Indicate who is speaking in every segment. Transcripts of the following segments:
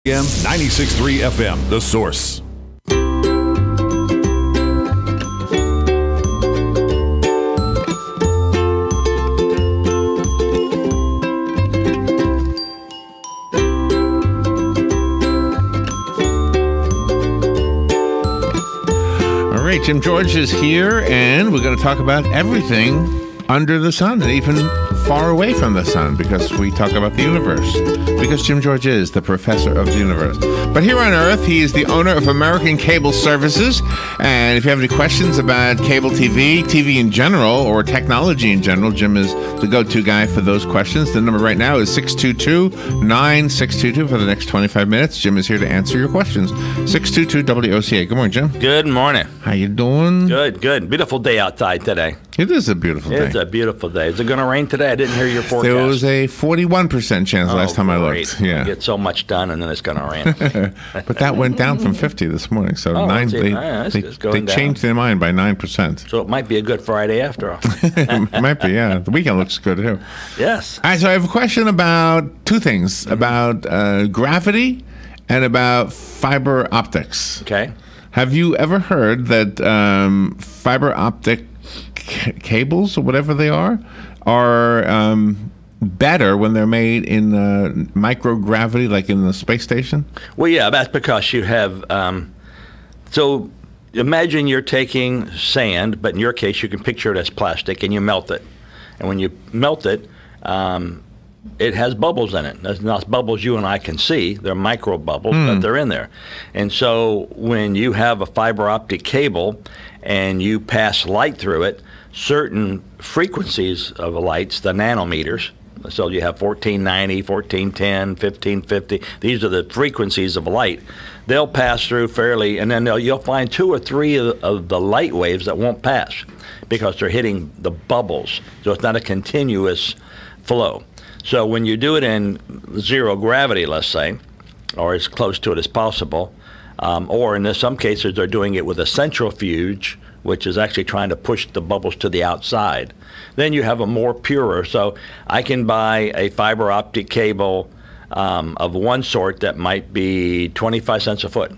Speaker 1: AM 96.3 FM, The Source.
Speaker 2: All right, Jim George is here, and we're going to talk about everything under the sun and even far away from the sun, because we talk about the universe, because Jim George is the professor of the universe. But here on Earth, he is the owner of American Cable Services, and if you have any questions about cable TV, TV in general, or technology in general, Jim is the go-to guy for those questions. The number right now is 622-9622 for the next 25 minutes. Jim is here to answer your questions. 622-WOCA. Good morning, Jim.
Speaker 3: Good morning.
Speaker 2: How you doing?
Speaker 3: Good, good. Beautiful day outside today.
Speaker 2: It is a beautiful day.
Speaker 3: It's a beautiful day. Is it going to rain today? I didn't hear your forecast.
Speaker 2: There was a 41% chance last time I looked. Yeah.
Speaker 3: You get so much done, and then it's going to rain.
Speaker 2: But that went down from 50 this morning. So they changed their mind by 9%.
Speaker 3: So it might be a good Friday after all.
Speaker 2: It might be, yeah. The weekend looks good, too.
Speaker 3: Yes.
Speaker 2: All right, so I have a question about two things, about gravity and about fiber optics.
Speaker 3: Okay.
Speaker 2: Have you ever heard that fiber optic cables, or whatever they are better when they're made in microgravity, like in the space station?
Speaker 3: Well, yeah, that's because you have so imagine you're taking sand, but in your case you can picture it as plastic, and you melt it. And when you melt it, it has bubbles in it. There's not bubbles you and I can see. They're micro bubbles, but they're in there. And so when you have a fiber optic cable and you pass light through it, certain frequencies of lights, the nanometers, so you have 1490, 1410, 1550, these are the frequencies of light. They'll pass through fairly, and then you'll find 2 or 3 of the light waves that won't pass because they're hitting the bubbles. So it's not a continuous flow. So when you do it in zero gravity, let's say, or as close to it as possible, or in some cases they're doing it with a centrifuge, which is actually trying to push the bubbles to the outside, then you have a more purer. So I can buy a fiber optic cable of one sort that might be 25 cents a foot,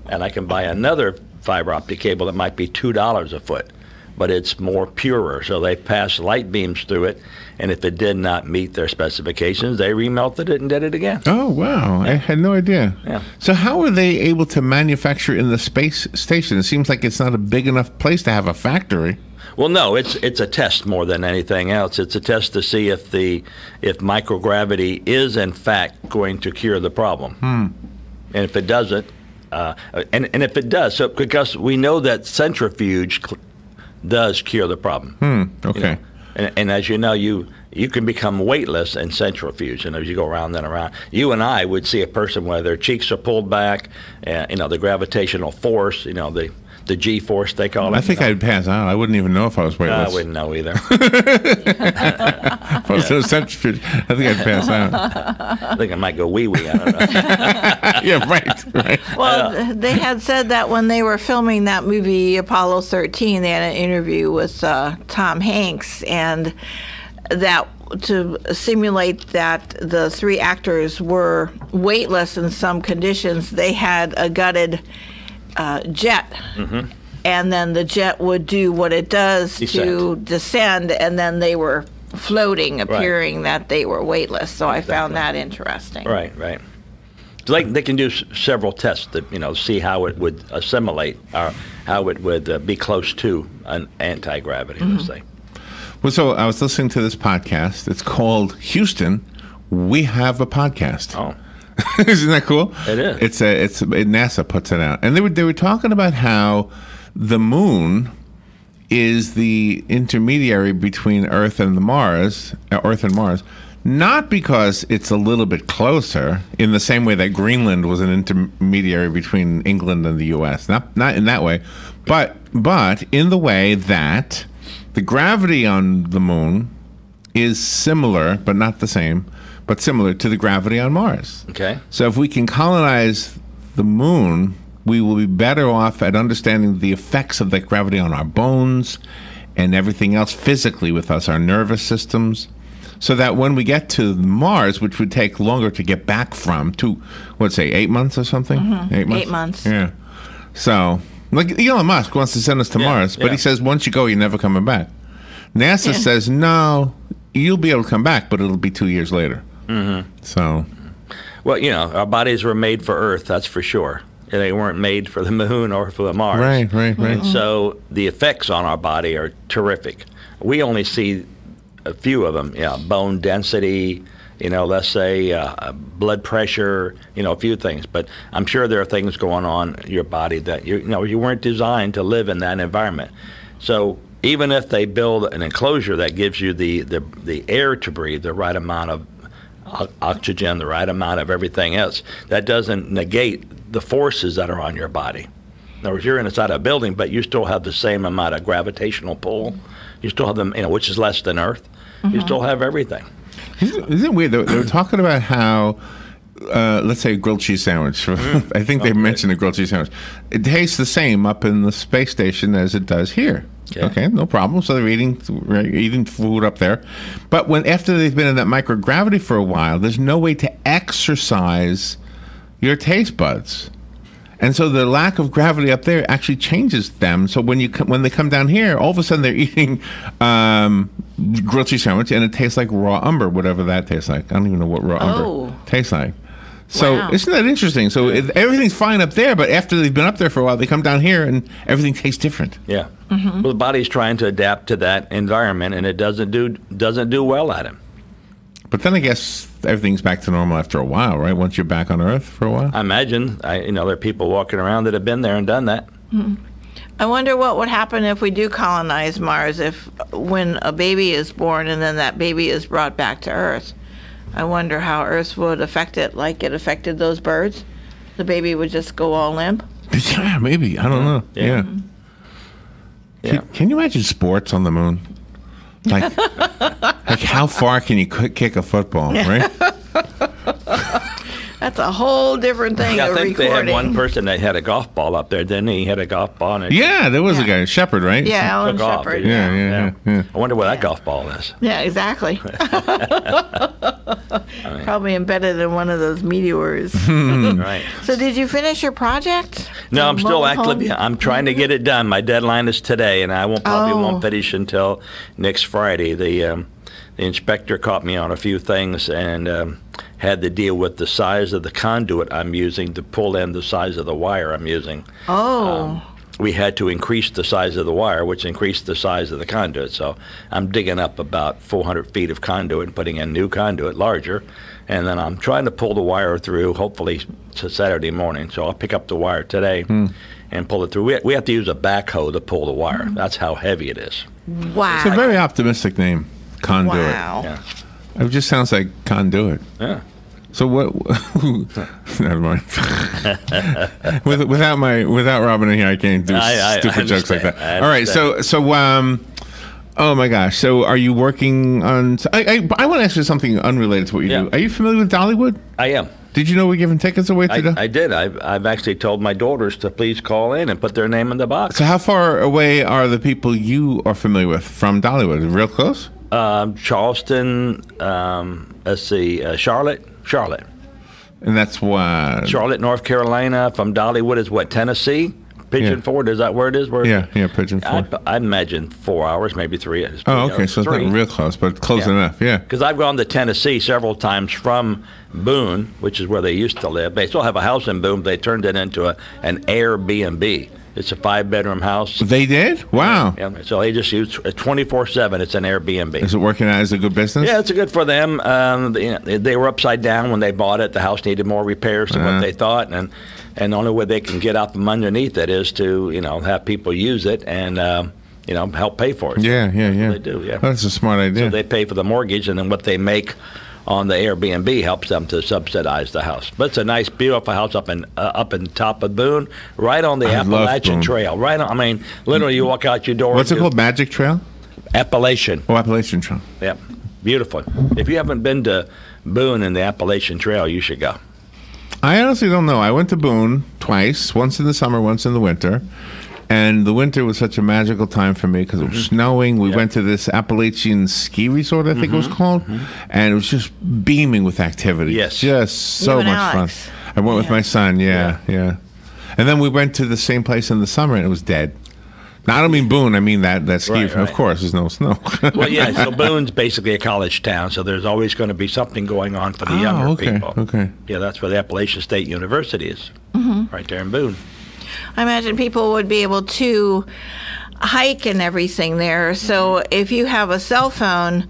Speaker 3: and I can buy another fiber optic cable that might be $2 a foot, but it's more purer. So they pass light beams through it, and if it did not meet their specifications, they remelted it and did it again.
Speaker 2: Oh, wow. Yeah. I had no idea.
Speaker 3: Yeah.
Speaker 2: So how are they able to manufacture in the space station? It seems like it's not a big enough place to have a factory.
Speaker 3: Well, no, it's a test more than anything else. It's a test to see if microgravity is in fact going to cure the problem. And if it doesn't, and if it does, so because we know that centrifuge does cure the problem.
Speaker 2: Okay.
Speaker 3: You know? And as you know, you can become weightless in centrifuge, and as you go around and around, you and I would see a person where their cheeks are pulled back, and the gravitational force, the G-force they call it.
Speaker 2: I think I'd pass out. I wouldn't even know if I was weightless.
Speaker 3: I wouldn't know either.
Speaker 2: If I was in a centrifuge, I think I'd pass out.
Speaker 3: I think I might go wee-wee. I don't know.
Speaker 2: Yeah, right.
Speaker 4: Well, they had said that when they were filming that movie Apollo 13, they had an interview with Tom Hanks, and that to simulate that the 3 actors were weightless in some conditions, they had a gutted jet, and then the jet would do what it does to descend, and then they were floating, appearing that they were weightless. So I found that interesting.
Speaker 3: Right. Like they can do several tests to see how it would assimilate, or how it would be close to an anti-gravity, let's say.
Speaker 2: Well, so I was listening to this podcast. It's called Houston, We Have a Podcast.
Speaker 3: Oh.
Speaker 2: Isn't that cool?
Speaker 3: It is.
Speaker 2: It's NASA puts it out, and they were talking about how the moon is the intermediary between Earth and Mars, not because it's a little bit closer, in the same way that Greenland was an intermediary between England and the U.S. Not in that way, but in the way that the gravity on the moon is similar, but not the same, but similar to the gravity on Mars.
Speaker 3: Okay.
Speaker 2: So if we can colonize the moon, we will be better off at understanding the effects of that gravity on our bones and everything else physically with us, our nervous systems. so that when we get to Mars, which would take longer to get back from, to, let's say, 8 months or something? 8 months?
Speaker 4: 8 months.
Speaker 2: Yeah. So, like Elon Musk wants to send us to Mars, but he says once you go, you're never coming back. NASA says, no, you'll be able to come back, but it'll be 2 years later. So,
Speaker 3: Well, you know, our bodies were made for Earth, that's for sure. They weren't made for the moon or for the Mars.
Speaker 2: right.
Speaker 3: And so the effects on our body are terrific. We only see a few of them, bone density, let's say blood pressure, a few things. But I'm sure there are things going on in your body that you weren't designed to live in that environment. So even if they build an enclosure that gives you the air to breathe, the right amount of oxygen, the right amount of everything else, that doesn't negate the forces that are on your body. In other words, you're inside a building, but you still have the same amount of gravitational pull. You still have them, which is less than Earth. You still have everything.
Speaker 2: Isn't it weird? They were talking about how, let's say, a grilled cheese sandwich. I think they mentioned a grilled cheese sandwich. It tastes the same up in the space station as it does here. Okay, no problem. So they're eating food up there. But after they've been in that microgravity for a while, there's no way to exercise your taste buds. And so the lack of gravity up there actually changes them. So when they come down here, all of a sudden they're eating grilled cheese sandwich, and it tastes like raw umber, whatever that tastes like. I don't even know what raw umber tastes like. So isn't that interesting? So everything's fine up there, but after they've been up there for a while, they come down here and everything tastes different.
Speaker 3: Yeah. Well, the body's trying to adapt to that environment, and it doesn't do well at it.
Speaker 2: But then I guess everything's back to normal after a while, right? Once you're back on Earth for a while.
Speaker 3: I imagine, there are people walking around that have been there and done that.
Speaker 4: I wonder what would happen if we do colonize Mars, when a baby is born and then that baby is brought back to Earth. I wonder how Earth would affect it, like it affected those birds. The baby would just go all limp.
Speaker 2: Yeah, maybe. I don't know. Yeah. Can you imagine sports on the moon? Like how far can you kick a football, right?
Speaker 4: That's a whole different thing.
Speaker 3: I think they had one person that had a golf ball up there, didn't he? He had a golf ball. And
Speaker 2: there was a guy, Shepard, right?
Speaker 4: Yeah, Alan Shepard.
Speaker 2: Yeah.
Speaker 3: I wonder where that golf ball is.
Speaker 4: Yeah, exactly. Probably embedded in one of those meteors.
Speaker 3: Right.
Speaker 4: So did you finish your project?
Speaker 3: No, I'm still actively. I'm trying to get it done. My deadline is today, and I won't finish until next Friday. The inspector caught me on a few things and had to deal with the size of the conduit I'm using to pull in the size of the wire I'm using. We had to increase the size of the wire, which increased the size of the conduit. So I'm digging up about 400 feet of conduit and putting in new conduit, larger. And then I'm trying to pull the wire through, hopefully to Saturday morning. So I'll pick up the wire today and pull it through. We have to use a backhoe to pull the wire. That's how heavy it is.
Speaker 4: Wow.
Speaker 2: It's a very optimistic name, conduit.
Speaker 4: Wow.
Speaker 3: Yeah.
Speaker 2: It just sounds like conduit.
Speaker 3: Yeah.
Speaker 2: So what? Never mind. without Robin in here, I can't do stupid jokes like that. All right. So oh my gosh. So are you working on? I want to ask you something unrelated to what you do. Are you familiar with Dollywood?
Speaker 3: I am.
Speaker 2: Did you know we're giving tickets away today?
Speaker 3: I did. I've actually told my daughters to please call in and put their name in the box.
Speaker 2: So how far away are the people you are familiar with from Dollywood? Real close?
Speaker 3: Charleston. Let's see. Charlotte.
Speaker 2: And that's what?
Speaker 3: Charlotte, North Carolina. From Dollywood is what? Tennessee? Pigeon Forge, is that where it is?
Speaker 2: Yeah, Pigeon Forge.
Speaker 3: I imagine 4 hours, maybe 3.
Speaker 2: Okay, so it's not real close, but close enough, yeah.
Speaker 3: Because I've gone to Tennessee several times from Boone, which is where they used to live. They still have a house in Boone, but they turned it into an Airbnb. It's a 5-bedroom house.
Speaker 2: They did? Wow.
Speaker 3: Yeah, so they just use 24/7. It's an Airbnb.
Speaker 2: Is it working out as a good business?
Speaker 3: Yeah, it's good for them. They were upside down when they bought it. The house needed more repairs than what they thought, and the only way they can get out from underneath it is to have people use it and help pay for it.
Speaker 2: Yeah.
Speaker 3: They do. Yeah,
Speaker 2: that's a smart idea.
Speaker 3: So they pay for the mortgage, and then what they make on the Airbnb helps them to subsidize the house. But it's a nice, beautiful house up in top of Boone, right on the Appalachian Trail. Right on. I mean, literally, you walk out your door.
Speaker 2: What's it called? Magic Trail?
Speaker 3: Appalachian.
Speaker 2: Oh, Appalachian Trail.
Speaker 3: Yep, beautiful. If you haven't been to Boone and the Appalachian Trail, you should go.
Speaker 2: I honestly don't know. I went to Boone twice, once in the summer, once in the winter. And the winter was such a magical time for me because it was snowing. We went to this Appalachian ski resort, I think it was called, and it was just beaming with activity.
Speaker 3: Yes.
Speaker 2: Just so
Speaker 4: You and
Speaker 2: much
Speaker 4: Alex.
Speaker 2: fun. I went with my son, yeah. And then we went to the same place in the summer, and it was dead. Now, I don't mean Boone. I mean that ski.
Speaker 3: Right,
Speaker 2: Of course, there's no snow.
Speaker 3: Well, yeah. So Boone's basically a college town, so there's always going to be something going on for the younger people.
Speaker 2: Okay.
Speaker 3: Yeah, that's where the Appalachian State University is, right there in Boone.
Speaker 4: I imagine people would be able to hike and everything there. So if you have a cell phone,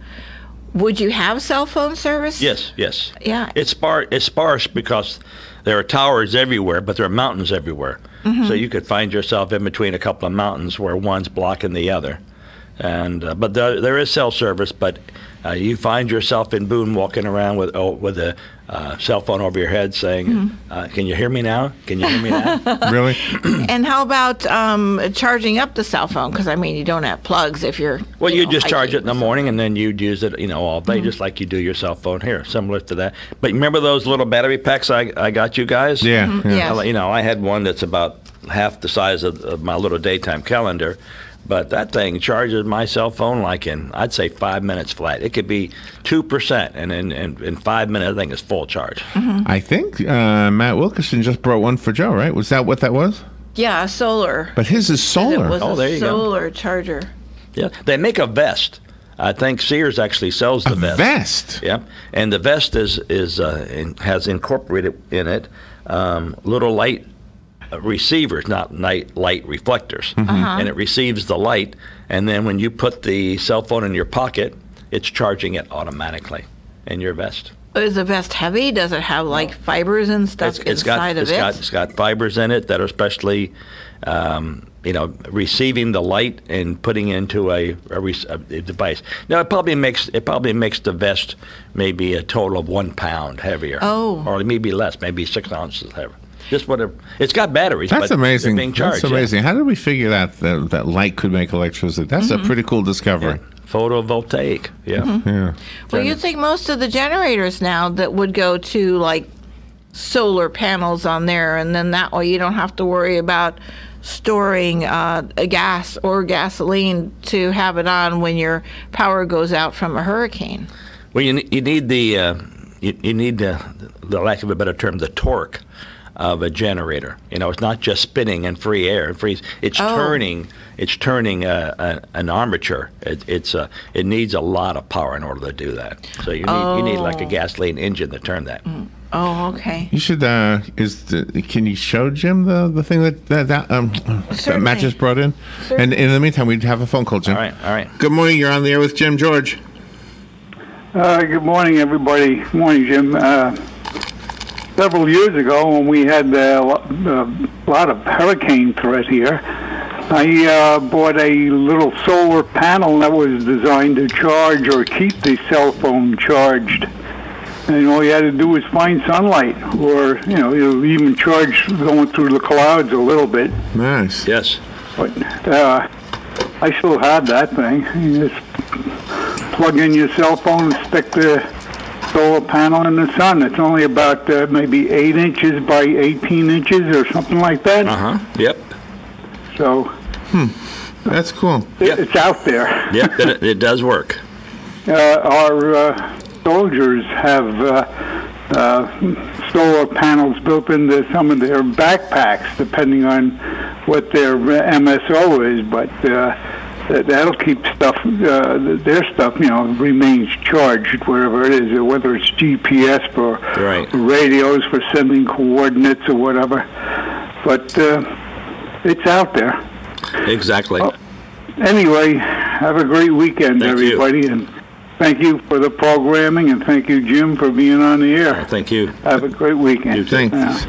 Speaker 4: would you have cell phone service?
Speaker 3: Yes.
Speaker 4: Yeah.
Speaker 3: It's sparse because there are towers everywhere, but there are mountains everywhere. So you could find yourself in between a couple of mountains where one's blocking the other. And but there is cell service, but you find yourself in Boone walking around with a cell phone over your head saying, "Can you hear me now? Can you hear me now?"
Speaker 2: Really?
Speaker 4: And how about charging up the cell phone? Because I mean, you don't have plugs if you're.
Speaker 3: Well, you
Speaker 4: know,
Speaker 3: just charge it in the
Speaker 4: hiking.
Speaker 3: morning, and then you'd use it, all day, just like you do your cell phone here, similar to that. But remember those little battery packs I got you guys?
Speaker 2: Yeah.
Speaker 4: Yes.
Speaker 3: I had one that's about half the size of my little daytime calendar. But that thing charges my cell phone like I'd say 5 minutes flat. It could be 2%, and in 5 minutes, I think it's full charge.
Speaker 2: I think Matt Wilkerson just brought one for Joe, right? Was that what that was?
Speaker 4: Yeah, solar.
Speaker 2: But his is solar.
Speaker 4: It was
Speaker 3: Oh, there
Speaker 4: a
Speaker 3: you go.
Speaker 4: solar charger.
Speaker 3: Yeah, they make a vest. I think Sears actually sells the vest.
Speaker 2: Vest.
Speaker 3: Yeah, and the vest has incorporated in it little light receivers, not light reflectors, and it receives the light. And then when you put the cell phone in your pocket, it's charging it automatically in your vest.
Speaker 4: Is the vest heavy? Does it have like fibers and stuff inside of it?
Speaker 3: It's got fibers in it that are especially, receiving the light and putting into a device. Now it probably makes the vest maybe a total of 1 pound heavier.
Speaker 4: Oh.
Speaker 3: Or maybe less, maybe 6 ounces heavier. Just whatever. It's got batteries.
Speaker 2: That's
Speaker 3: but
Speaker 2: amazing.
Speaker 3: They're being charged.
Speaker 2: That's amazing. How did we figure that light could make electricity? That's a pretty cool discovery.
Speaker 3: Photovoltaic. Yeah.
Speaker 2: Yeah.
Speaker 4: Well, you'd think most of the generators now that would go to like solar panels on there, and then that way you don't have to worry about storing a gas or gasoline to have it on when your power goes out from a hurricane.
Speaker 3: Well, you need the lack of a better term, the torque of a generator. It's not just spinning and free air. It's turning. It's turning an armature. It needs a lot of power in order to do that. So you need like a gasoline engine to turn that.
Speaker 4: Oh, okay.
Speaker 2: You should. Can you show Jim the thing that Matt just brought in? And in the meantime, we'd have a phone call, Jim.
Speaker 3: All right.
Speaker 2: Good morning. You're on the air with Jim George.
Speaker 5: Good morning, everybody. Good morning, Jim. Several years ago, when we had a lot of hurricane threat here, I bought a little solar panel that was designed to charge or keep the cell phone charged. And all you had to do was find sunlight, or it'll even charge going through the clouds a little bit.
Speaker 2: Nice.
Speaker 3: Yes.
Speaker 5: But I still had that thing. You just plug in your cell phone and stick the solar panel in the sun. It's only about maybe 8 inches by 18 inches or something like that.
Speaker 3: Yep.
Speaker 5: So
Speaker 2: That's cool.
Speaker 5: it's out there.
Speaker 3: Yep. It does work.
Speaker 5: Our soldiers have solar panels built into some of their backpacks, depending on what their MSO is, but that'll keep their stuff, remains charged wherever it is, whether it's GPS for radios for sending coordinates or whatever. But it's out there.
Speaker 3: Exactly.
Speaker 5: Well, anyway, have a great weekend,
Speaker 3: Thank you.
Speaker 5: everybody, and thank you for the programming, and thank you, Jim, for being on the air.
Speaker 3: Thank you.
Speaker 5: Have a great weekend.
Speaker 2: Thanks.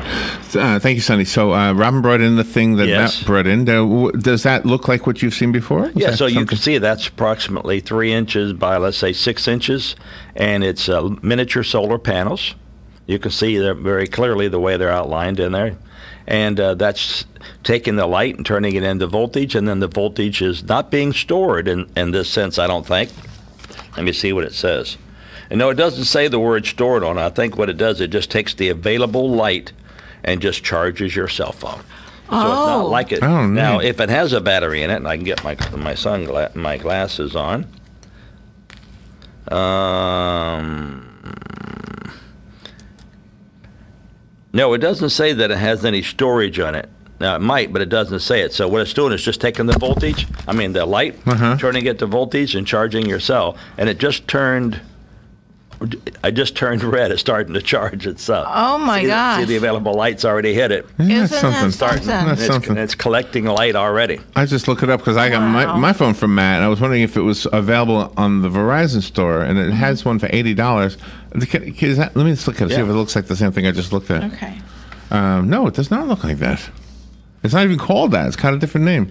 Speaker 2: Thank you, Sonny. So Robin brought in the thing that
Speaker 3: Yes.
Speaker 2: Matt brought in. Does that look like what you've seen before? Is
Speaker 3: Yeah,
Speaker 2: that
Speaker 3: so you
Speaker 2: something-
Speaker 3: can see that's approximately 3 inches by, let's say, 6 inches, and it's miniature solar panels. You can see very clearly the way they're outlined in there. And that's taking the light and turning it into voltage, and then the voltage is not being stored in this sense, I don't think. Let me see what it says. And no, it doesn't say the word stored on it. I think what it does, it just takes the available light and just charges your cell phone. So it's not like it.
Speaker 2: Oh,
Speaker 3: now,
Speaker 2: neat.
Speaker 3: if it has a battery in it, and I can get my glasses on. No, it doesn't say that it has any storage on it. Now, it might, but it doesn't say it. So what it's doing is just taking the voltage, the light, turning it to voltage and charging your cell. And I just turned red. It's starting to charge itself.
Speaker 4: Oh, my gosh.
Speaker 3: See the available light's already hit it.
Speaker 2: Yeah,
Speaker 4: Isn't that something?
Speaker 2: That's something.
Speaker 3: It's collecting light already.
Speaker 2: I just look it up because I got my phone from Matt, and I was wondering if it was available on the Verizon store, and it has one for $80. Let me just look at it, see if it looks like the same thing I just looked at.
Speaker 4: Okay.
Speaker 2: No, it does not look like that. It's not even called that. It's got a different name.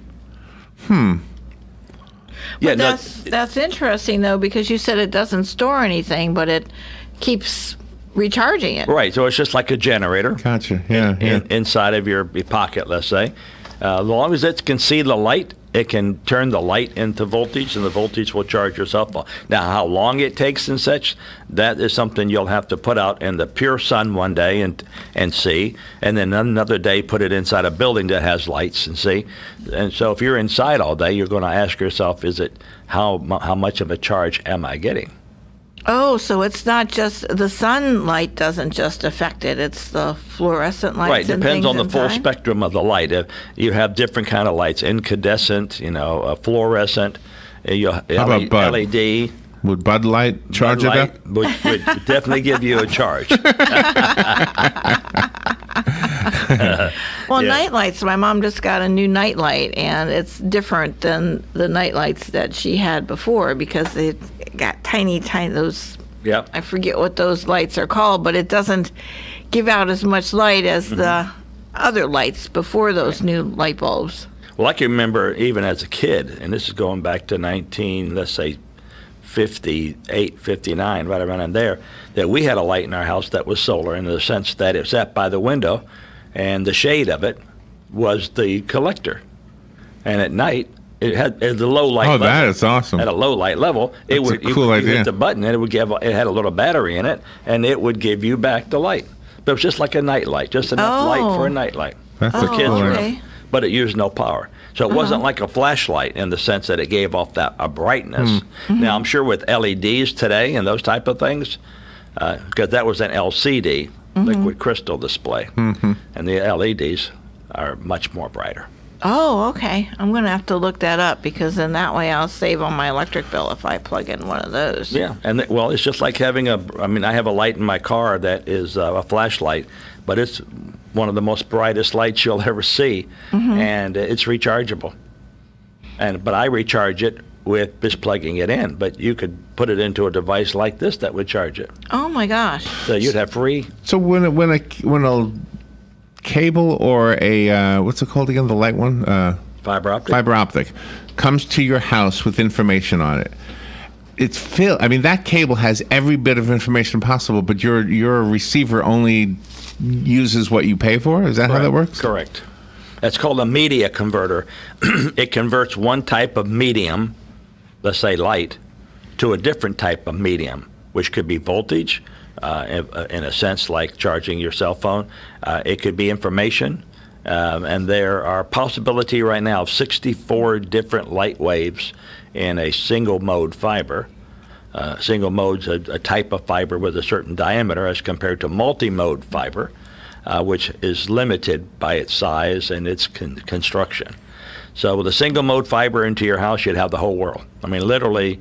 Speaker 3: Yeah,
Speaker 4: That's interesting, though, because you said it doesn't store anything, but it keeps recharging it.
Speaker 3: right. So it's just like a generator.
Speaker 2: Gotcha. Yeah.
Speaker 3: Inside of your pocket, let's say. As long as it can see the light, it can turn the light into voltage, and the voltage will charge your cell phone. Now, how long it takes and such, that is something you'll have to put out in the pure sun one day and see, and then another day put it inside a building that has lights and see. And so if you're inside all day, you're going to ask yourself, how much of a charge am I getting?
Speaker 4: Oh, so it's not just the sunlight doesn't just affect it; it's the fluorescent lights.
Speaker 3: Right,
Speaker 4: and
Speaker 3: depends
Speaker 4: things
Speaker 3: on the full
Speaker 4: inside?
Speaker 3: spectrum of the light. You have different kind of lights: incandescent, fluorescent.
Speaker 2: How about Bud?
Speaker 3: LED.
Speaker 2: Would Bud Light charge
Speaker 3: Bud
Speaker 2: it
Speaker 3: Light
Speaker 2: up?
Speaker 3: would definitely give you a charge.
Speaker 4: Well,
Speaker 3: Yeah.
Speaker 4: night lights. My mom just got a new night light, and it's different than the night lights that she had before because it got tiny. Those
Speaker 3: Yep.
Speaker 4: I forget what those lights are called, but it doesn't give out as much light as the other lights before those new light bulbs.
Speaker 3: Well, I can remember even as a kid, and this is going back to 58, 59, right around in there, that we had a light in our house that was solar in the sense that it sat by the window, and the shade of it was the collector. And at night, it had the low light level.
Speaker 2: That is awesome.
Speaker 3: At a low light level,
Speaker 2: That's a cool
Speaker 3: you
Speaker 2: idea.
Speaker 3: hit the button, and it had a little battery in it, and it would give you back the light. But it was just like a night light, just enough light for a night light.
Speaker 2: That's
Speaker 3: for
Speaker 2: a
Speaker 3: kids
Speaker 2: cool
Speaker 3: around.
Speaker 2: idea.
Speaker 3: But it used no power. So it wasn't like a flashlight in the sense that it gave off a brightness. Now, I'm sure with LEDs today and those type of things, because that was an LCD, liquid crystal display, and the LEDs are much more brighter.
Speaker 4: Oh, okay. I'm going to have to look that up because then that way I'll save on my electric bill if I plug in one of those.
Speaker 3: Yeah, and it's just like having I have a light in my car that is a flashlight, but it's one of the most brightest lights you'll ever see, and it's rechargeable. But I recharge it with just plugging it in, but you could put it into a device like this that would charge it.
Speaker 4: Oh my gosh.
Speaker 3: So you'd have free.
Speaker 2: So when a cable or a what's it called again? The light one,
Speaker 3: Fiber optic?
Speaker 2: fiber optic, comes to your house with information on it. It's that cable has every bit of information possible, but your receiver only uses what you pay for. Is that how that works?
Speaker 3: Correct. That's called a media converter. It converts one type of medium, let's say light, to a different type of medium, which could be voltage, in a sense like charging your cell phone. It could be information. And there are possibility right now of 64 different light waves in a single mode fiber. Single mode's a type of fiber with a certain diameter as compared to multi-mode fiber, which is limited by its size and its construction. So with a single mode fiber into your house, you'd have the whole world. Literally,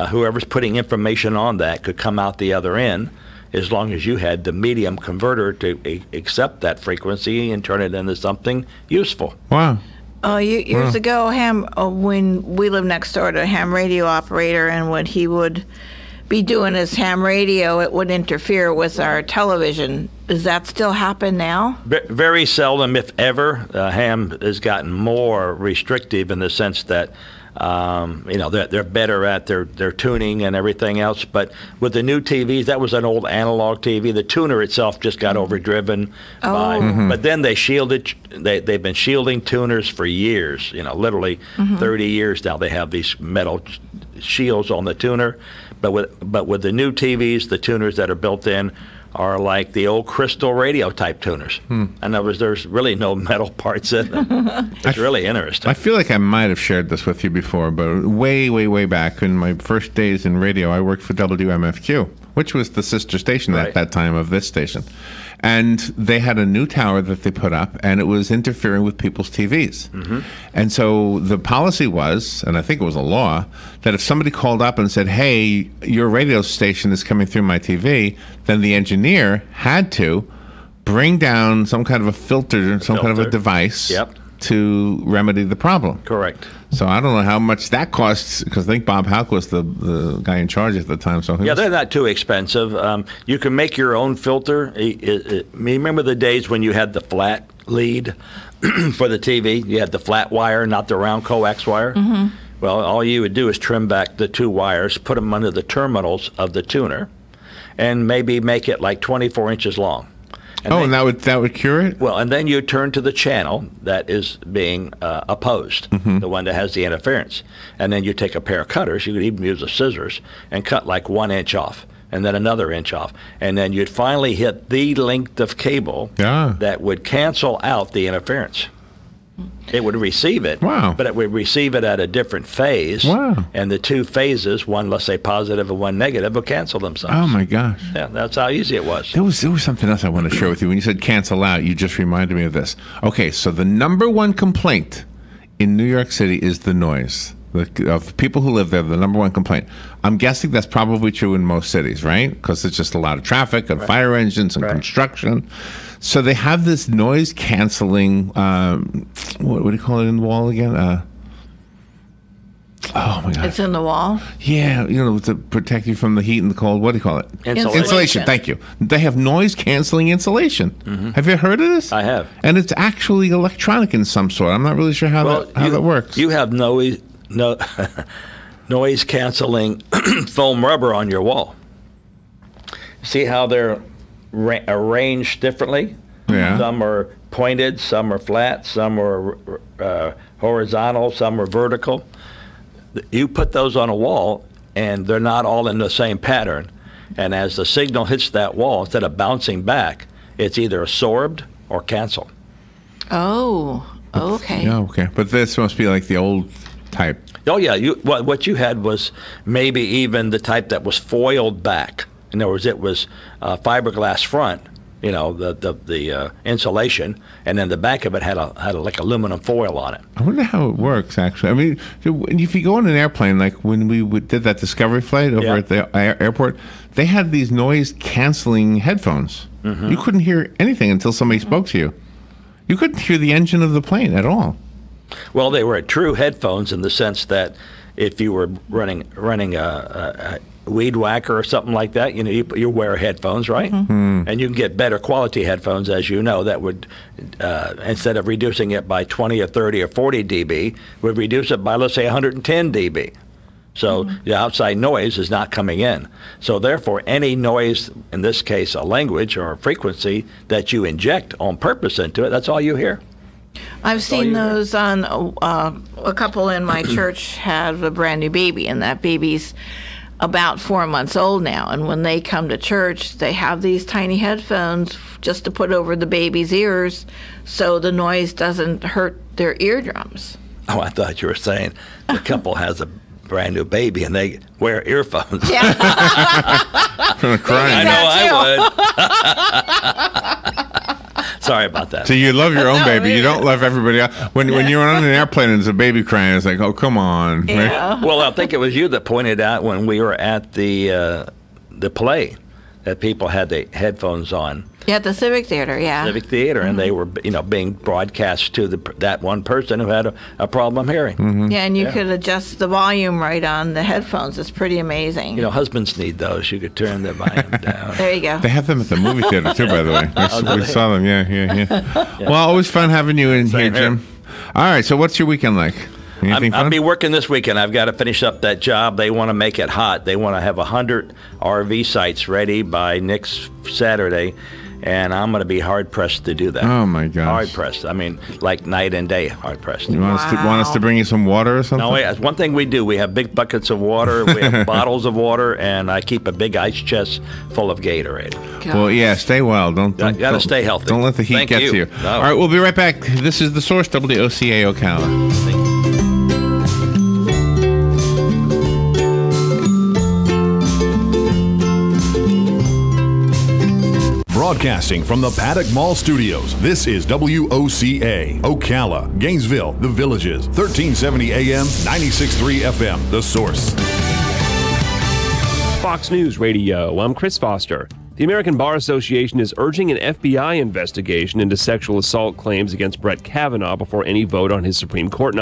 Speaker 3: whoever's putting information on that could come out the other end as long as you had the medium converter to accept that frequency and turn it into something useful.
Speaker 2: Wow.
Speaker 4: Years ago, when we lived next door to a ham radio operator, and when he would be doing his ham radio, it would interfere with our television. Does that still happen now?
Speaker 3: Very seldom, if ever. Ham has gotten more restrictive in the sense that they're better at their tuning and everything else. But with the new TVs, that was an old analog TV. The tuner itself just got overdriven. But then they shielded. They've been shielding tuners for years. Literally 30 years now. They have these metal shields on the tuner. But with the new TVs, the tuners that are built in are like the old crystal radio type tuners. In other words, there's really no metal parts in them. It's really interesting.
Speaker 2: I feel like I might have shared this with you before, but way, way, way back in my first days in radio, I worked for WMFQ, which was the sister station
Speaker 3: Right.
Speaker 2: at that time of this station. And they had a new tower that they put up, and it was interfering with people's TVs. And so the policy was, and I think it was a law, that if somebody called up and said, hey, your radio station is coming through my TV, then the engineer had to bring down some kind of a filter, some kind of a
Speaker 3: filter.
Speaker 2: device
Speaker 3: Yep.
Speaker 2: to remedy the problem.
Speaker 3: Correct.
Speaker 2: So I don't know how much that costs, because I think Bob Houck was the guy in charge at the time. So he
Speaker 3: Yeah,
Speaker 2: was-
Speaker 3: they're not too expensive. You can make your own filter. Remember the days when you had the flat lead for the TV? You had the flat wire, not the round coax wire. Well, all you would do is trim back the two wires, put them under the terminals of the tuner, and maybe make it like 24 inches long.
Speaker 2: and that would cure it?
Speaker 3: Well, and then you turn to the channel that is being opposed, the one that has the interference. And then you take a pair of cutters, you could even use the scissors, and cut like 1 inch off, and then another inch off. And then you'd finally hit the length of cable
Speaker 2: Yeah.
Speaker 3: that would cancel out the interference. It would receive it,
Speaker 2: Wow.
Speaker 3: but it would receive it at a different phase.
Speaker 2: Wow.
Speaker 3: And the two phases, one, let's say, positive and one negative, will cancel themselves.
Speaker 2: Oh, my gosh.
Speaker 3: Yeah, that's how easy it was.
Speaker 2: There was something else I want to share with you. When you said cancel out, you just reminded me of this. Okay, so the number one complaint in New York City is the noise. Of people who live there, the number one complaint. I'm guessing that's probably true in most cities, right? Because it's just a lot of traffic and fire engines and
Speaker 3: Right.
Speaker 2: construction. So they have this noise canceling. What do you call it in the wall again? Oh my God!
Speaker 4: It's in the wall.
Speaker 2: Yeah, to protect you from the heat and the cold. What do you call it?
Speaker 3: Insulation.
Speaker 2: Insulation. Thank you. They have noise canceling insulation. Have you heard of this?
Speaker 3: I have.
Speaker 2: And it's actually electronic in some sort. I'm not really sure how that works.
Speaker 3: You have noise canceling foam rubber on your wall. See how they're arranged differently?
Speaker 2: Yeah.
Speaker 3: Some are pointed, some are flat, some are horizontal, some are vertical. You put those on a wall, and they're not all in the same pattern. And as the signal hits that wall, instead of bouncing back, it's either absorbed or canceled.
Speaker 4: Oh, okay.
Speaker 2: Yeah, okay. But this must be like the old type.
Speaker 3: Oh yeah, what you had was maybe even the type that was foiled back. In other words, it was fiberglass front, the insulation, and then the back of it had like aluminum foil on it.
Speaker 2: I wonder how it works, actually. I mean, if you go on an airplane, like when we did that Discovery flight over
Speaker 3: Yeah.
Speaker 2: at the airport, they had these noise-canceling headphones. You couldn't hear anything until somebody spoke to you. You couldn't hear the engine of the plane at all.
Speaker 3: Well, they were true headphones in the sense that if you were running a weed whacker or something like that, you wear headphones, right? And you can get better quality headphones, as you know, that would, instead of reducing it by 20 or 30 or 40 dB, would reduce it by, let's say, 110 dB. So the outside noise is not coming in. So therefore, any noise, in this case a language or a frequency, that you inject on purpose into it, that's all you hear.
Speaker 4: I've seen
Speaker 3: you hear.
Speaker 4: those on a couple in my church had a brand new baby, and that baby's about 4 months old now. And when they come to church, they have these tiny headphones just to put over the baby's ears so the noise doesn't hurt their eardrums.
Speaker 3: Oh, I thought you were saying the couple has a brand new baby and they wear earphones.
Speaker 4: Yeah.
Speaker 2: From the
Speaker 3: I
Speaker 2: crying.
Speaker 3: know I would. Sorry about that.
Speaker 2: So you love your own baby. You don't love everybody else. When you're on an airplane and there's a baby crying, it's like, oh, come on. Right?
Speaker 4: Yeah.
Speaker 3: Well, I think it was you that pointed out when we were at the play that people had the headphones on.
Speaker 4: Yeah, at the Civic Theater, yeah.
Speaker 3: Civic Theater, and they were, being broadcast to that one person who had a problem hearing.
Speaker 4: Yeah, and you could adjust the volume right on the headphones. It's pretty amazing.
Speaker 3: Husbands need those. You could turn the volume down.
Speaker 4: There you go.
Speaker 2: They have them at the movie theater, too, by the way.
Speaker 3: do
Speaker 2: We
Speaker 3: they?
Speaker 2: saw them, yeah. Well, always fun having you in here,
Speaker 3: Same here.
Speaker 2: Jim. All right, so what's your weekend like? Anything
Speaker 3: I'll
Speaker 2: fun?
Speaker 3: be working this weekend. I've got to finish up that job. They want to make it hot. They want to have 100 RV sites ready by next Saturday. and I'm going to be hard-pressed to do that.
Speaker 2: Oh, my gosh.
Speaker 3: Hard-pressed. I mean, like night and day hard-pressed.
Speaker 2: You want us to bring you some water or something?
Speaker 3: No, wait, one thing we do, we have big buckets of water, we have bottles of water, and I keep a big ice chest full of Gatorade.
Speaker 2: Well, yeah, stay well. Don't
Speaker 3: gotta stay healthy.
Speaker 2: Don't let the heat get to you.
Speaker 3: No.
Speaker 2: All right, we'll be right back. This is The Source, WOCA Ocala.
Speaker 1: Broadcasting from the Paddock Mall Studios, this is WOCA, Ocala, Gainesville, The Villages, 1370 AM, 96.3 FM, The Source.
Speaker 6: Fox News Radio, I'm Chris Foster. The American Bar Association is urging an FBI investigation into sexual assault claims against Brett Kavanaugh before any vote on his Supreme Court nomination.